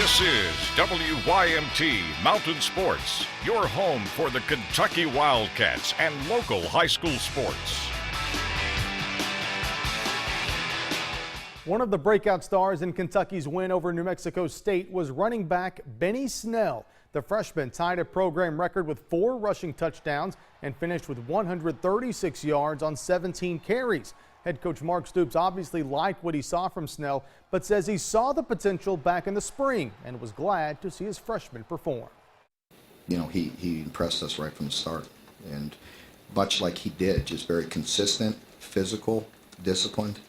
This is WYMT Mountain Sports, your home for the Kentucky Wildcats and local high school sports. One of the breakout stars in Kentucky's win over New Mexico State was running back Benny Snell. The freshman tied a program record with 4 rushing touchdowns and finished with 136 yards on 17 carries. Head coach Mark Stoops obviously liked what he saw from Snell, but says he saw the potential back in the spring and was glad to see his freshman perform. You know, he impressed us right from the start, and much like he did, just very consistent, physical, disciplined,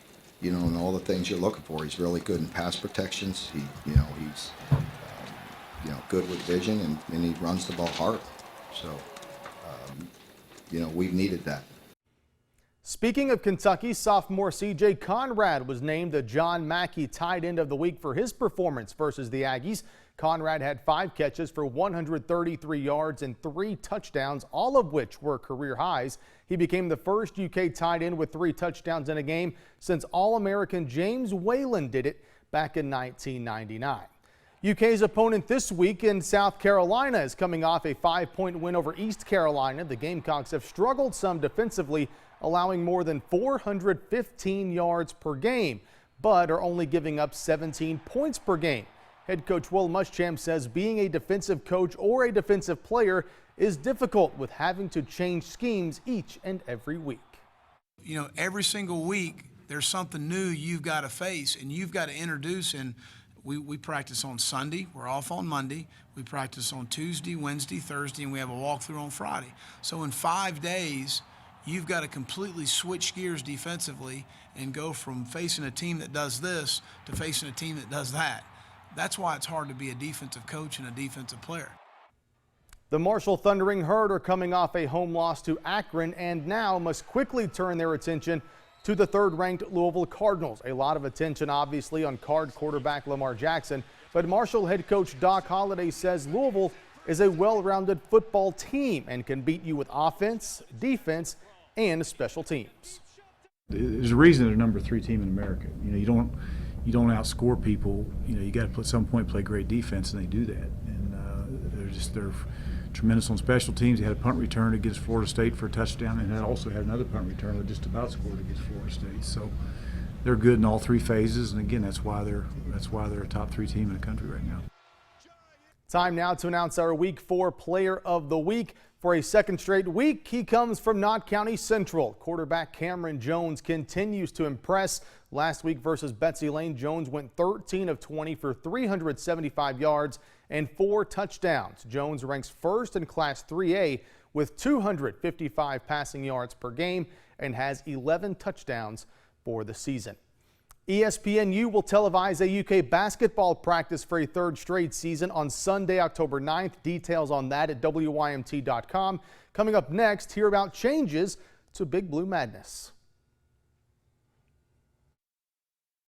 you know, and all the things you're looking for. He's really good in pass protections. He's good with vision, and he runs the ball hard. So, we've needed that. Speaking of Kentucky, sophomore C.J. Conrad was named the John Mackey tight end of the week for his performance versus the Aggies. Conrad had 5 catches for 133 yards and 3 touchdowns, all of which were career highs. He became the first UK tight end with 3 touchdowns in a game since All-American James Whalen did it back in 1999. UK's opponent this week in South Carolina is coming off a 5-point win over East Carolina. The Gamecocks have struggled some defensively, allowing more than 415 yards per game, but are only giving up 17 points per game. Head coach Will Muschamp says being a defensive coach or a defensive player is difficult with having to change schemes each and every week. You know, every single week there's something new you've got to face and you've got to introduce. And we practice on Sunday, we're off on Monday, we practice on Tuesday, Wednesday, Thursday, and we have a walkthrough on Friday. So in 5 days, you've got to completely switch gears defensively and go from facing a team that does this to facing a team that does that. That's why it's hard to be a defensive coach and a defensive player. The Marshall Thundering Herd are coming off a home loss to Akron and now must quickly turn their attention to the 3rd-ranked Louisville Cardinals. A lot of attention, obviously, on Card quarterback Lamar Jackson, but Marshall head coach Doc Holliday says Louisville is a well-rounded football team and can beat you with offense, defense, and special teams. There's a reason they're number 3 team in America. You know, you don't outscore people. You know, you got to at some point play great defense, and they do that. And they're tremendous on special teams. They had a punt return against Florida State for a touchdown, and they also had another punt return that just about scored against Florida State. So they're good in all 3 phases, and again, that's why they're a top 3 team in the country right now. Time now to announce our Week 4 Player of the Week. For a 2nd straight week, he comes from Knott County Central. Quarterback Cameron Jones continues to impress. Last week versus Betsy Lane, Jones went 13 of 20 for 375 yards and 4 touchdowns. Jones ranks 1st in Class 3A with 255 passing yards per game and has 11 touchdowns for the season. ESPNU will televise a UK basketball practice for a 3rd straight season on Sunday, October 9th. Details on that at WYMT.com. Coming up next, hear about changes to Big Blue Madness.